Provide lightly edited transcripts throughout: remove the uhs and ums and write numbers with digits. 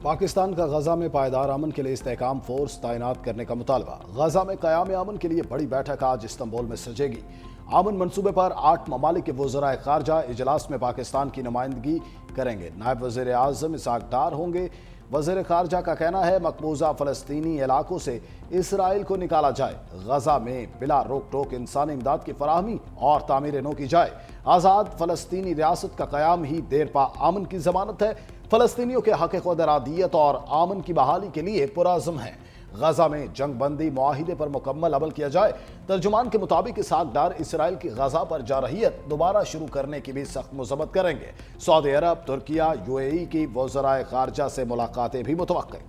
پاکستان کا غزہ میں پائیدار امن کے لیے استحکام فورس تعینات کرنے کا مطالبہ۔ غزہ میں قیام امن کے لیے بڑی بیٹھک آج استنبول میں سجے گی۔ امن منصوبے پر 8 ممالک کے وزرائے خارجہ اجلاس میں پاکستان کی نمائندگی کریں گے۔ نائب وزیر اعظم اسحاق ڈار ہوں گے۔ وزیر خارجہ کا کہنا ہے مقبوضہ فلسطینی علاقوں سے اسرائیل کو نکالا جائے، غزہ میں بلا روک ٹوک انسانی امداد کی فراہمی اور تعمیر نو کی جائے۔ آزاد فلسطینی ریاست کا قیام ہی دیرپا امن کی ضمانت ہے۔ فلسطینیوں کے حق خود ارادیت اور امن کی بحالی کے لیے پرعزم ہیں۔ غزہ میں جنگ بندی معاہدے پر مکمل عمل کیا جائے۔ ترجمان کے مطابق اسحاق ڈار اسرائیل کی غزہ پر جارحیت دوبارہ شروع کرنے کی بھی سخت مذمت کریں گے۔ سعودی عرب، ترکیہ، UAE کی وزرائے خارجہ سے ملاقاتیں بھی متوقع۔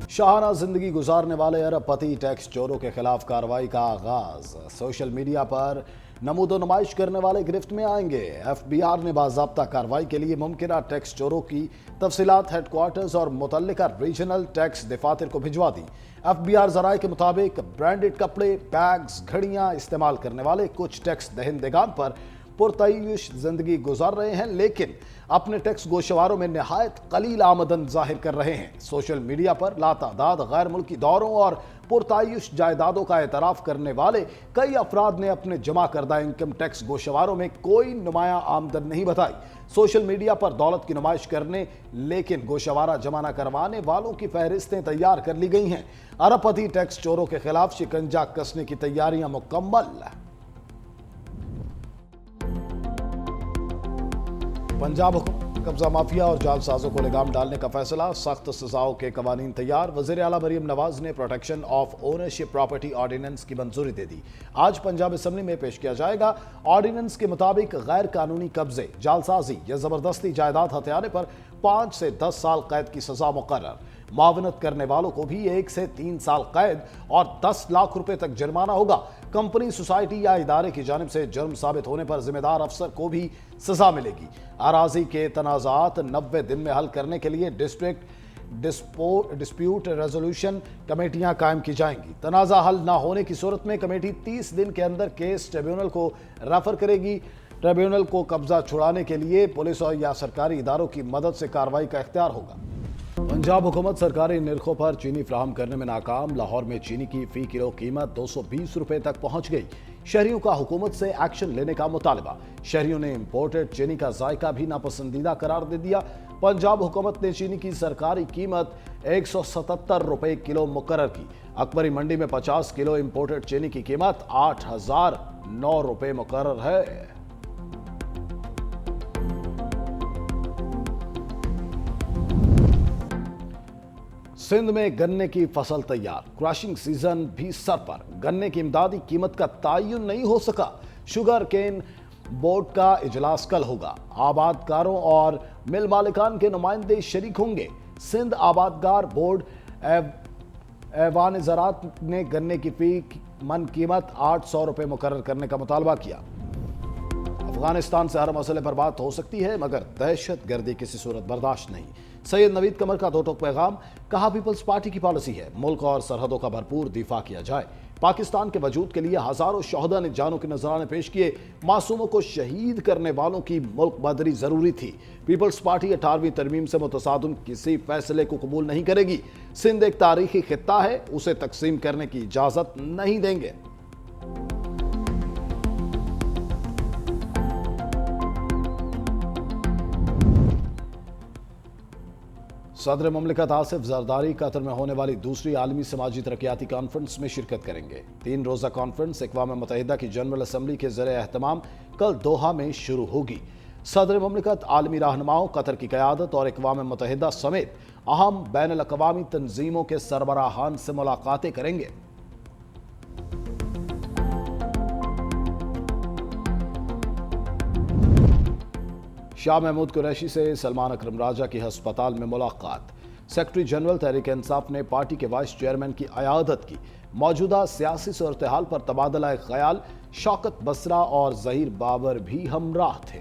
شاہانہ زندگی گزارنے والے ارب پتی ٹیکس چوروں کے خلاف کارروائی کا آغاز۔ سوشل میڈیا پر نمود و نمائش کرنے والے گرفت میں آئیں گے۔ FBI نے باضابطہ کارروائی کے لیے ممکنہ ٹیکس چوروں کی تفصیلات ہیڈ کوارٹرز اور متعلقہ ریجنل ٹیکس دفاتر کو بھجوا دی۔ FBI ذرائع کے مطابق برانڈڈ کپڑے، بیگز، گھڑیاں استعمال کرنے والے کچھ ٹیکس دہندگان پر پرتعیش زندگی گزار رہے ہیں، لیکن اپنے ٹیکس گوشواروں میں نہایت قلیل آمدن ظاہر کر رہے ہیں۔ سوشل میڈیا پر لاتعداد غیر ملکی دوروں اور پرتعیش جائیدادوں کا اعتراف کرنے والے کئی افراد نے اپنے جمع کردہ انکم ٹیکس گوشواروں میں کوئی نمایاں آمدن نہیں بتائی۔ سوشل میڈیا پر دولت کی نمائش کرنے لیکن گوشوارہ جمع نہ کروانے والوں کی فہرستیں تیار کر لی گئی ہیں۔ ارب پتی ٹیکس چوروں کے خلاف شکنجہ کسنے کی تیاریاں مکمل۔ پنجاب حکومت قبضہ مافیا اور جعل سازوں کو لگام ڈالنے کا فیصلہ، سخت سزاؤں کے قوانین تیار۔ وزیر اعلیٰ مریم نواز نے protection of ownership property ordinance کی منظوری دے دی۔ آج پنجاب اسمبلی میں پیش کیا جائے گا۔ آرڈیننس کے مطابق غیر قانونی قبضے، جعل سازی یا زبردستی جائیداد ہتھیانے پر 5 سے 10 سال قید کی سزا مقرر۔ معاونت کرنے والوں کو بھی 1 سے 3 سال قید اور 10 لاکھ روپے تک جرمانہ ہوگا۔ کمپنی، سوسائٹی یا ادارے کی جانب سے جرم ثابت ہونے پر ذمہ دار افسر کو بھی سزا ملے گی۔ اراضی کے تنازعات 90 دن میں حل کرنے کے لیے ڈسٹرکٹ ڈسپیوٹ ریزولوشن کمیٹیاں قائم کی جائیں گی۔ تنازع حل نہ ہونے کی صورت میں کمیٹی 30 دن کے اندر کیس ٹریبیونل کو ریفر کرے گی۔ ٹریبیونل کو قبضہ چھڑانے کے لیے پولیس اور یا سرکاری اداروں کی مدد سے کارروائی کا اختیار ہوگا۔ پنجاب حکومت سرکاری نرخوں پر چینی فراہم کرنے میں ناکام۔ لاہور میں چینی کی فی کلو قیمت 220 روپے تک پہنچ گئی۔ شہریوں کا حکومت سے ایکشن لینے کا مطالبہ۔ شہریوں نے امپورٹڈ چینی کا ذائقہ بھی ناپسندیدہ قرار دے دیا۔ پنجاب حکومت نے چینی کی سرکاری قیمت 177 روپے کلو مقرر کی۔ اکبری منڈی میں 50 کلو امپورٹڈ چینی کی قیمت 8009 روپے مقرر ہے۔ سندھ میں گنے کی فصل تیار، کراشنگ سیزن بھی سر پر، گنے کی امدادی قیمت کا تعین نہیں ہو سکا۔ شوگر کین بورڈ کا اجلاس کل ہوگا۔ آبادکاروں اور مل مالکان کے نمائندے شریک ہوں گے۔ سندھ آبادکار بورڈ ایوان زراعت نے گنے کی فی من قیمت 800 روپے مقرر کرنے کا مطالبہ کیا۔ افغانستان سے ہر مسئلے پر بات ہو سکتی ہے مگر دہشت گردی کسی صورت برداشت نہیں۔ سید نوید قمر کا 2 ٹوک پیغام، کہا پیپلز پارٹی کی پالیسی ہے ملک اور سرحدوں کا بھرپور دفاع کیا جائے۔ پاکستان کے وجود کے لیے ہزاروں شہداء نے جانوں کے نذرانے پیش کیے۔ معصوموں کو شہید کرنے والوں کی ملک بدری ضروری تھی۔ پیپلز پارٹی 18ویں ترمیم سے متصادم کسی فیصلے کو قبول نہیں کرے گی۔ سندھ ایک تاریخی خطہ ہے، اسے تقسیم کرنے کی اجازت نہیں دیں گے۔ صدر مملکت آصف زرداری قطر میں ہونے والی دوسری عالمی سماجی ترقیاتی کانفرنس میں شرکت کریں گے۔ 3 روزہ کانفرنس اقوام متحدہ کی جنرل اسمبلی کے زیر اہتمام کل دوحہ میں شروع ہوگی۔ صدر مملکت عالمی رہنماؤں، قطر کی قیادت اور اقوام متحدہ سمیت اہم بین الاقوامی تنظیموں کے سربراہان سے ملاقاتیں کریں گے۔ شاہ محمود قریشی سے سلمان اکرم راجہ کی ہسپتال میں ملاقات۔ سیکرٹری جنرل تحریک انصاف نے پارٹی کے وائس چیئرمین کی عیادت کی۔ موجودہ سیاسی صورتحال پر تبادلہ خیال، شوکت بصرہ اور ظہیر بابر بھی ہمراہ تھے۔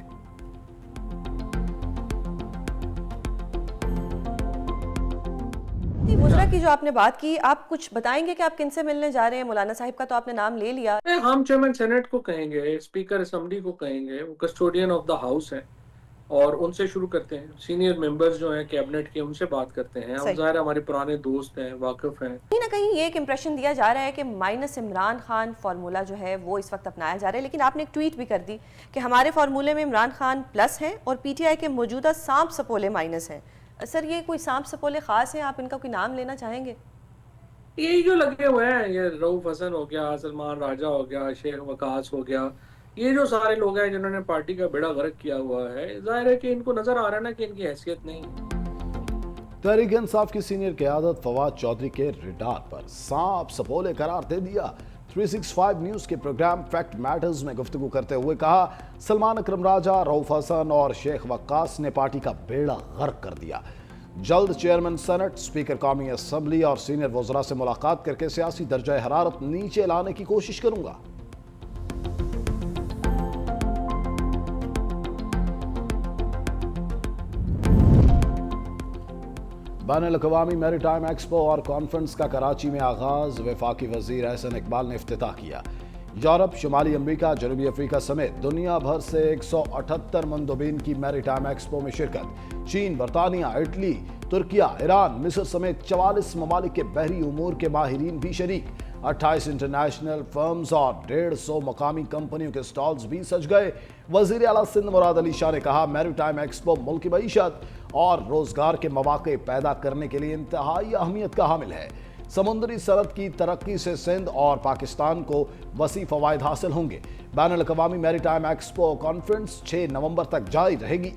وزراء کی جو آپ نے بات کی، آپ کچھ بتائیں گے کہ آپ کن سے ملنے جا رہے ہیں؟ مولانا صاحب کا تو آپ نے نام لے لیا۔ ہم چیئرمین سینٹ کو کہیں گے، اسپیکر اسمبلی کو کہیں گے، وہ کسٹوڈین آف دا ہاؤس ہے، اور ان سے شروع کرتے ہیں. سینئر ممبرز جو ہیں کیبنٹ کے ان سے بات کرتے ہیں. ہم صحیح. ظاہر ہمارے پرانے دوست ہیں, واقف ہیں. کہیں نہ کہیں یہ ایک امپریشن دیا جا رہا ہے کہ مائنس عمران خان فارمولا جو ہے وہ اس وقت اپنایا جا رہا ہے, لیکن آپ نے ایک ٹویٹ بھی کر دی کہ ہمارے فارمولے میں عمران خان پلس ہیں اور پی ٹی آئی کے موجودہ سانپ سپولے مائنس ہیں. سر یہ کوئی سانپ سپولے خاص ہیں, آپ ان کا کوئی نام لینا چاہیں گے؟ یہی جو لگے ہوئے ہیں, یہ رؤف حسن ہو گیا, سلمان راجہ ہو گیا, شیخ وقاص ہو گیا, یہ جو سارے لوگ ہیں جنہوں نے پارٹی کا بیڑا غرق کیا ہوا ہے, ظاہر ہے کہ ان کو نظر آ رہا ہے نا کہ ان کی حیثیت نہیں. تحریک انصاف کی سینئر قیادت فواد چودھری کے ریڈار پر سانپ سپولے قرار دے دیا. 365 نیوز کے پروگرام فیکٹ میٹرز میں گفتگو کرتے ہوئے کہا, سلمان اکرم راجہ, رؤف حسن اور شیخ وقاص نے پارٹی کا بیڑا غرق کر دیا. جلد چیئرمین سینٹ, اسپیکر قومی اسمبلی اور سینئر وزراء سے ملاقات کر کے سیاسی درجہ حرارت نیچے لانے کی کوشش کروں گا. بین الاقوامی میری ٹائم ایکسپو اور کانفرنس کا کراچی میں آغاز. وفاقی وزیر احسن اقبال نے افتتاح کیا. یورپ, شمالی امریکہ, جنوبی افریقہ سمیت دنیا بھر سے 178 مندوبین کی میری ٹائم ایکسپو میں شرکت. چین, برطانیہ, اٹلی, ترکیہ, ایران, مصر سمیت 44 ممالک کے بحری امور کے ماہرین بھی شریک. 28 انٹرنیشنل فرمز اور 150 مقامی کمپنیوں کے سٹالز بھی سج گئے. وزیر اعلیٰ سندھ مراد علی شاہ نے کہا, میری ٹائم ایکسپو ملک کی معیشت اور روزگار کے مواقع پیدا کرنے کے لیے انتہائی اہمیت کا حامل ہے. سمندری صنعت کی ترقی سے سندھ اور پاکستان کو وسیع فوائد حاصل ہوں گے. بین الاقوامی میری ٹائم ایکسپو کانفرنس 6 نومبر تک جاری رہے گی.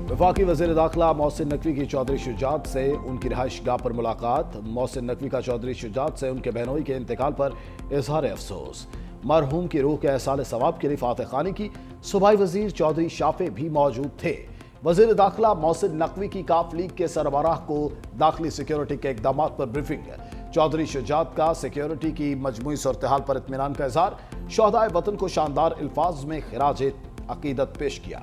وفاقی وزیر داخلہ محسن نقوی کی چودھری شجاعت سے ان کی رہائش گاہ پر ملاقات. محسن نقوی کا چودھری شجاعت سے ان کے بہنوئی کے انتقال پر اظہار افسوس. مرحوم کی روح کے احصال ثواب کے لیے فاتح خوانی کی. صوبائی وزیر چودھری شافع بھی موجود تھے. وزیر داخلہ محسن نقوی کی کاف لیگ کے سربراہ کو داخلی سیکیورٹی کے اقدامات پر بریفنگ. چودھری شجاعت کا سیکیورٹی کی مجموعی صورتحال پر اطمینان کا اظہار. شہدائے وطن کو شاندار الفاظ میں خراج عقیدت پیش کیا.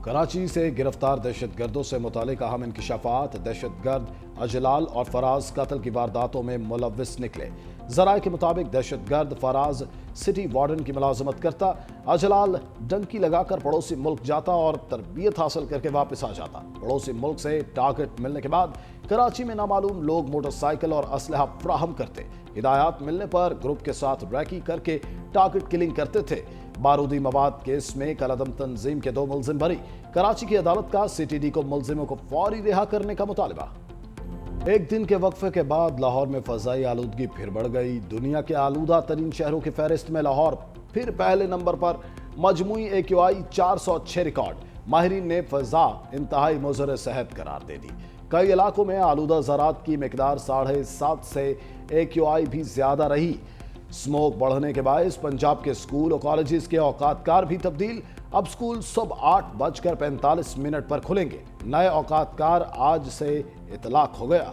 کراچی سے گرفتار دہشت گردوں سے متعلق اہم انکشافات. دہشت گرد اجلال اور فراز قتل کی وارداتوں میں ملوث نکلے. ذرائع کے مطابق دہشت گرد فراز سٹی وارڈن کی ملازمت کرتا. اجلال ڈنکی لگا کر پڑوسی ملک جاتا اور تربیت حاصل کر کے واپس آ جاتا. پڑوسی ملک سے ٹارگٹ ملنے کے بعد کراچی میں نامعلوم لوگ موٹر سائیکل اور اسلحہ فراہم کرتے. ہدایات ملنے پر گروپ کے ساتھ ریکی کر کے ٹارگٹ کلنگ کرتے تھے. بارودی مواد کیس میں کالعدم تنظیم کے 2 ملزم بری. کراچی کی عدالت کا سی ٹی ڈی کو ملزموں کو فوری رہا کرنے کا مطالبہ. ایک دن کے وقفے کے بعد لاہور میں فضائی آلودگی پھر بڑھ گئی. دنیا کے آلودہ ترین شہروں کی فہرست میں لاہور پھر پہلے نمبر پر. مجموعی AQI 406 ریکارڈ. ماہرین نے فضا انتہائی مضر صحت قرار دے دی. کئی علاقوں میں آلودہ ذرات کی مقدار 7.5 سے AQI بھی زیادہ رہی. سموک بڑھنے کے باعث پنجاب کے اسکول اور کالجز کے اوقات کار بھی تبدیل. اب اسکول صبح 8:45 پر کھلیں گے. نئے اوقات کار آج سے اطلاق ہو گیا.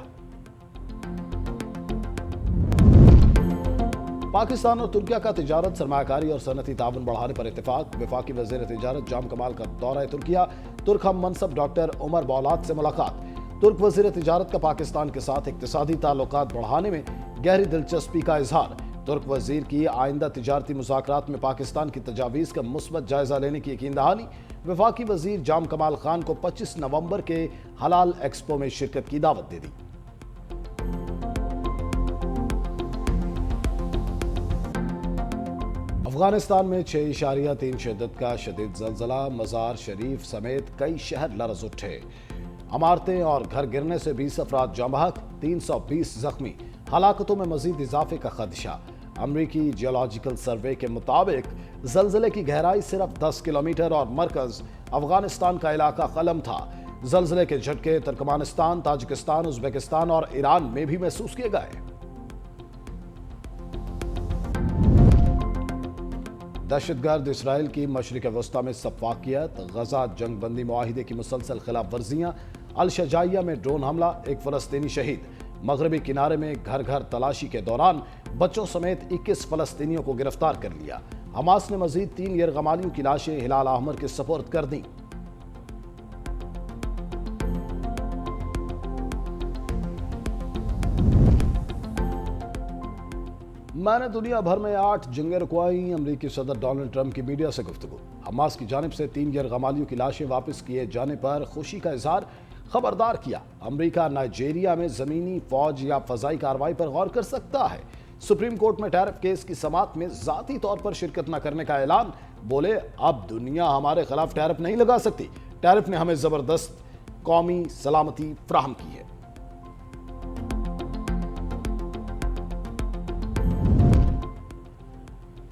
پاکستان اور ترکیہ کا تجارت, سرمایہ کاری اور صنعتی تعاون بڑھانے پر اتفاق. وفاقی وزیر تجارت جام کمال کا دورہ ترکیہ. ترک ہم منصب ڈاکٹر عمر بولات سے ملاقات. ترک وزیر تجارت کا پاکستان کے ساتھ اقتصادی تعلقات بڑھانے میں گہری دلچسپی کا اظہار. ترک وزیر کی آئندہ تجارتی مذاکرات میں پاکستان کی تجاویز کا مثبت جائزہ لینے کی یقین دہانی. وفاقی وزیر جام کمال خان کو 25 نومبر کے حلال ایکسپو میں شرکت کی دعوت دے دی. افغانستان میں 6.3 شدت کا شدید زلزلہ. مزار شریف سمیت کئی شہر لرز اٹھے. عمارتیں اور گھر گرنے سے 20 افراد جاں بحق, 320 زخمی. ہلاکتوں میں مزید اضافے کا خدشہ. امریکی جیولوجیکل سروے کے مطابق زلزلے کی گہرائی صرف 10 کلومیٹر اور مرکز افغانستان کا علاقہ قلم تھا. زلزلے کے جھٹکے ترکمانستان, تاجکستان, ازبکستان اور ایران میں بھی محسوس کیے گئے. دہشت گرد اسرائیل کی مشرق وسطی میں سفاکیت. غزہ جنگ بندی معاہدے کی مسلسل خلاف ورزیاں. الشجاعیہ میں ڈرون حملہ, 1 فلسطینی شہید. مغربی کنارے میں گھر گھر تلاشی کے دوران بچوں سمیت 21 فلسطینیوں کو گرفتار کر لیا. حماس نے مزید 3 یرغمالیوں کی لاشیں ہلال احمر کے سپرد کر دیں. میں نے دنیا بھر میں 8 جنگیں رکوائی. امریکی صدر ڈونلڈ ٹرمپ کی میڈیا سے گفتگو. حماس کی جانب سے 3 یرغمالیوں کی لاشیں واپس کیے جانے پر خوشی کا اظہار. خبردار کیا امریکہ نائجیریا میں زمینی فوج یا فضائی کارروائی پر غور کر سکتا ہے. سپریم کورٹ میں ٹیرف کیس کی سماعت میں ذاتی طور پر شرکت نہ کرنے کا اعلان. بولے اب دنیا ہمارے خلاف ٹیرف نہیں لگا سکتی. ٹیرف نے ہمیں زبردست قومی سلامتی فراہم کی ہے.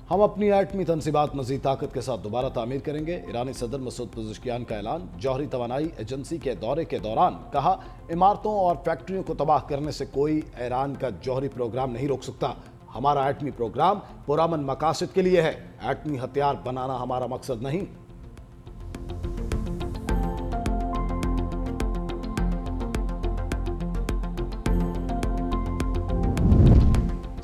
ہم اپنی ایٹمی تنصیبات مزید طاقت کے ساتھ دوبارہ تعمیر کریں گے. ایرانی صدر مسعود پزشکیان کا اعلان. جوہری توانائی ایجنسی کے دورے کے دوران کہا عمارتوں اور فیکٹریوں کو تباہ کرنے سے کوئی ایران کا جوہری پروگرام نہیں روک سکتا. ہمارا ایٹمی پروگرام پرامن مقاصد کے لیے ہے. ایٹمی ہتھیار بنانا ہمارا مقصد نہیں.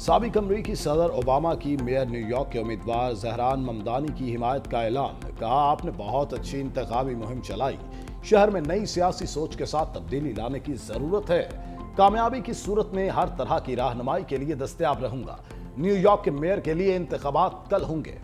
سابق امریکی صدر اوباما کی میئر نیو یارک کے امیدوار زہران ممدانی کی حمایت کا اعلان. کہا آپ نے بہت اچھی انتخابی مہم چلائی. شہر میں نئی سیاسی سوچ کے ساتھ تبدیلی لانے کی ضرورت ہے. کامیابی کی صورت میں ہر طرح کی رہنمائی کے لیے دستیاب رہوں گا. نیو یارک کے میئر کے لیے انتخابات کل ہوں گے.